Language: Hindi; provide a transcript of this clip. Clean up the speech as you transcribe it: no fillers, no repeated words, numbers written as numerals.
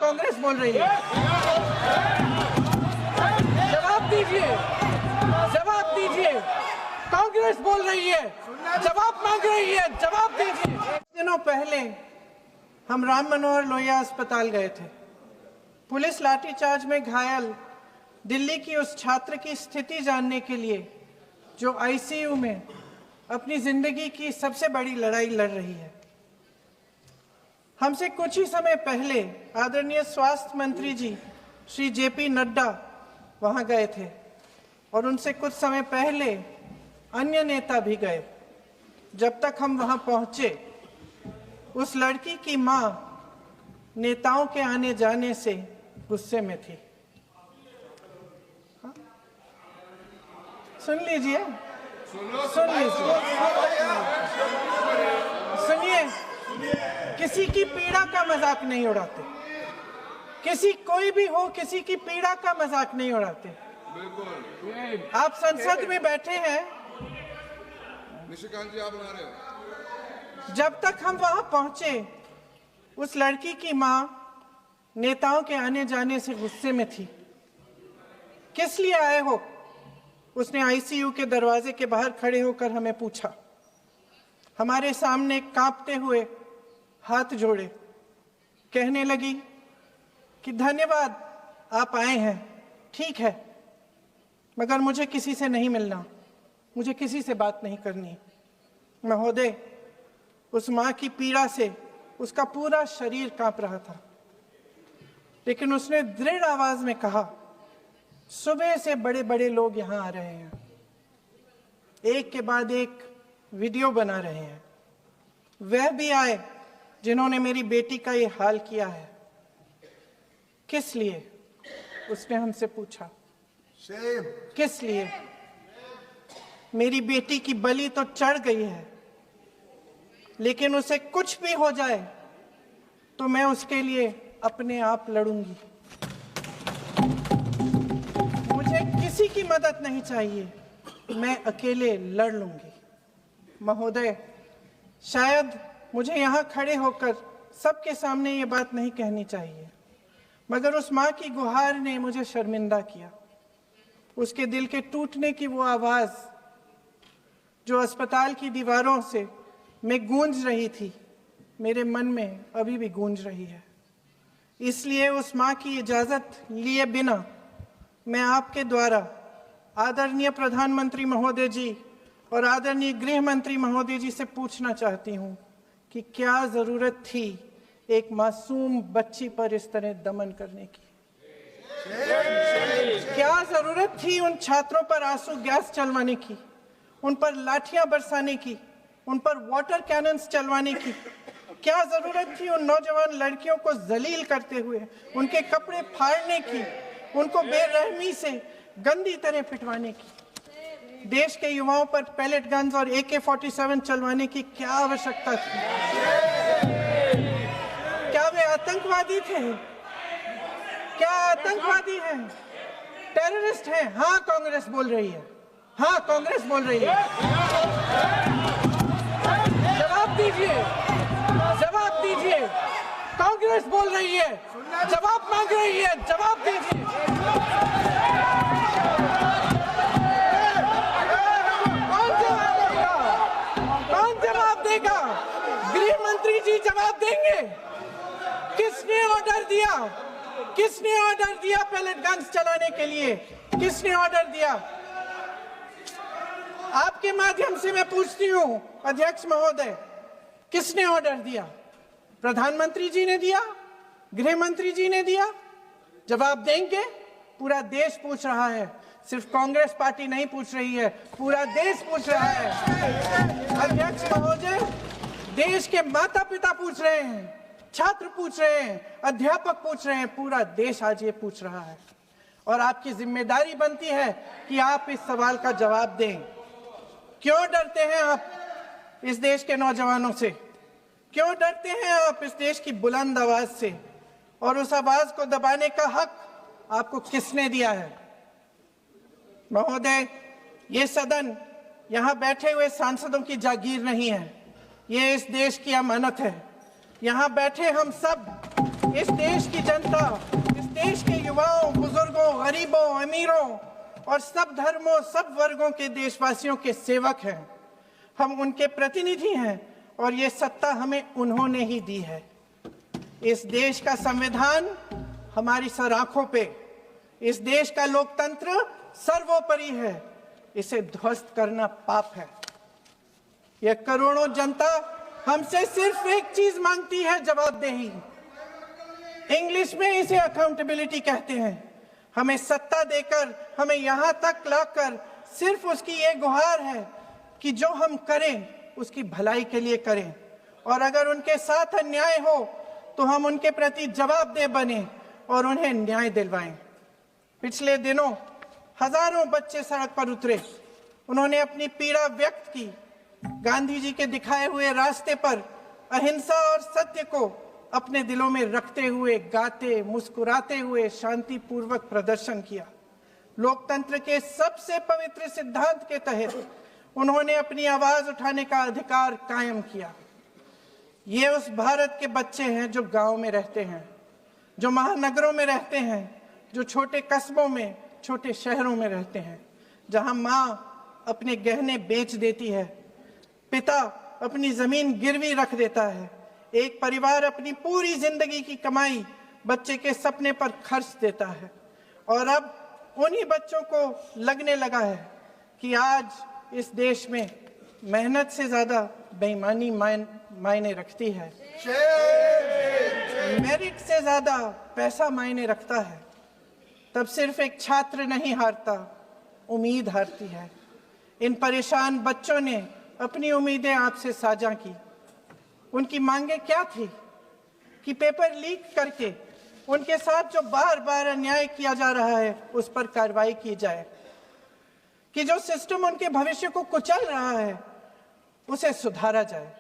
कांग्रेस बोल रही है। जवाब दीजिए, जवाब दीजिए। कांग्रेस बोल रही है, जवाब मांग रही है, जवाब दीजिए। दिनों पहले हम राम मनोहर लोहिया अस्पताल गए थे। पुलिस लाठीचार्ज में घायल दिल्ली की उस छात्र की स्थिति जानने के लिए जो आईसीयू में अपनी जिंदगी की सबसे बड़ी लड़ाई लड़ रही है। हमसे कुछ ही समय पहले आदरणीय स्वास्थ्य मंत्री जी श्री जेपी नड्डा वहां गए थे और उनसे कुछ समय पहले अन्य नेता भी गए। जब तक हम वहां पहुंचे, उस लड़की की मां नेताओं के आने जाने से गुस्से में थी। सुन लीजिए, सुन लीजिए, सुनिए। किसी की पीड़ा का मजाक नहीं उड़ाते, किसी कोई भी हो, किसी की पीड़ा का मजाक नहीं उड़ाते। आप संसद में बैठे हैं, निशिकांत जी आप बना रहे हो। जब तक हम वहां पहुंचे, उस लड़की की मां नेताओं के आने जाने से गुस्से में थी। किस लिए आए हो? उसने आईसीयू के दरवाजे के बाहर खड़े होकर हमें पूछा। हमारे सामने कांपते हुए हाथ जोड़े कहने लगी कि धन्यवाद, आप आए हैं, ठीक है, मगर मुझे किसी से नहीं मिलना, मुझे किसी से बात नहीं करनी। महोदय, उस मां की पीड़ा से उसका पूरा शरीर कांप रहा था, लेकिन उसने दृढ़ आवाज में कहा, सुबह से बड़े बड़े लोग यहां आ रहे हैं, एक के बाद एक वीडियो बना रहे हैं। वह भी आए जिन्होंने मेरी बेटी का ये हाल किया है। किस लिए? उसने हमसे पूछा। किस लिए? मेरी बेटी की बलि तो चढ़ गई है, लेकिन उसे कुछ भी हो जाए तो मैं उसके लिए अपने आप लड़ूंगी। मुझे किसी की मदद नहीं चाहिए, मैं अकेले लड़ लूंगी। महोदय, शायद मुझे यहाँ खड़े होकर सबके सामने ये बात नहीं कहनी चाहिए, मगर उस माँ की गुहार ने मुझे शर्मिंदा किया। उसके दिल के टूटने की वो आवाज जो अस्पताल की दीवारों से में गूंज रही थी, मेरे मन में अभी भी गूंज रही है। इसलिए उस माँ की इजाजत लिए बिना मैं आपके द्वारा आदरणीय प्रधानमंत्री महोदय जी और आदरणीय गृह मंत्री महोदय जी से पूछना चाहती हूँ कि क्या जरूरत थी एक मासूम बच्ची पर इस तरह दमन करने की? क्या जरूरत थी उन छात्रों पर आंसू गैस चलवाने की, उन पर लाठियां बरसाने की, उन पर वाटर कैनन्स चलवाने की? क्या जरूरत थी उन नौजवान लड़कियों को जलील करते हुए उनके कपड़े फाड़ने की, उनको बेरहमी से गंदी तरह पिटवाने की? देश के युवाओं पर पैलेट गन्स और AK-47 चलवाने की क्या आवश्यकता थी? क्या वे आतंकवादी थे? क्या आतंकवादी हैं? टेररिस्ट हैं? हाँ, कांग्रेस बोल रही है, हाँ, कांग्रेस बोल रही है। जवाब दीजिए, जवाब दीजिए। कांग्रेस बोल रही है, जवाब मांग रही है, जवाब दीजिए। गृह मंत्री जी जवाब देंगे। किसने ऑर्डर दिया? किसने ऑर्डर दिया पैलेट गन्स चलाने के लिए? किसने ऑर्डर दिया? आपके माध्यम से मैं पूछती हूं अध्यक्ष महोदय, किसने ऑर्डर दिया? प्रधानमंत्री जी ने दिया? गृह मंत्री जी ने दिया? जवाब देंगे? पूरा देश पूछ रहा है, सिर्फ कांग्रेस पार्टी नहीं पूछ रही है, पूरा देश पूछ रहा है। अध्यक्ष महोदय, देश के माता पिता पूछ रहे हैं, छात्र पूछ रहे हैं, अध्यापक पूछ रहे हैं, पूरा देश आज ये पूछ रहा है। और आपकी जिम्मेदारी बनती है कि आप इस सवाल का जवाब दें। क्यों डरते हैं आप इस देश के नौजवानों से? क्यों डरते हैं आप इस देश की बुलंद आवाज से? और उस आवाज को दबाने का हक आपको किसने दिया है? महोदय, ये सदन यहाँ बैठे हुए सांसदों की जागीर नहीं है, ये इस देश की अमानत है। यहाँ बैठे हम सब इस देश की जनता, इस देश के युवाओं, बुजुर्गों, गरीबों, अमीरों और सब धर्मों, सब वर्गों के देशवासियों के सेवक हैं। हम उनके प्रतिनिधि हैं और ये सत्ता हमें उन्होंने ही दी है। इस देश का संविधान हमारी सर आंखों पे, इस देश का लोकतंत्र सर्वोपरि है। इसे ध्वस्त करना पाप है। यह करोड़ों जनता हमसे सिर्फ एक चीज मांगती है, जवाबदेही। इंग्लिश में इसे अकाउंटेबिलिटी कहते हैं। हमें सत्ता देकर, हमें यहां तक लाकर सिर्फ उसकी ये गुहार है कि जो हम करें उसकी भलाई के लिए करें, और अगर उनके साथ अन्याय हो तो हम उनके प्रति जवाबदेह बने और उन्हें न्याय दिलवाएं। पिछले दिनों हजारों बच्चे सड़क पर उतरे। उन्होंने अपनी पीड़ा व्यक्त की। गांधी जी के दिखाए हुए रास्ते पर अहिंसा और सत्य को अपने दिलों में रखते हुए गाते, मुस्कुराते हुए शांतिपूर्वक प्रदर्शन किया। लोकतंत्र के सबसे पवित्र सिद्धांत के तहत उन्होंने अपनी आवाज उठाने का अधिकार कायम किया। ये उस भारत के बच्चे हैं जो गांव में रहते हैं, जो महानगरों में रहते हैं, जो छोटे कस्बों में, छोटे शहरों में रहते हैं, जहां माँ अपने गहने बेच देती है, पिता अपनी जमीन गिरवी रख देता है, एक परिवार अपनी पूरी जिंदगी की कमाई बच्चे के सपने पर खर्च देता है। और अब उन्हीं बच्चों को लगने लगा है कि आज इस देश में मेहनत से ज्यादा बेईमानी मायने रखती है, मेरिट से ज्यादा पैसा मायने रखता है। तब सिर्फ एक छात्र नहीं हारता, उम्मीद हारती है। इन परेशान बच्चों ने अपनी उम्मीदें आपसे साझा की। उनकी मांगे क्या थी? कि पेपर लीक करके उनके साथ जो बार बार अन्याय किया जा रहा है उस पर कार्रवाई की जाए, कि जो सिस्टम उनके भविष्य को कुचल रहा है उसे सुधारा जाए।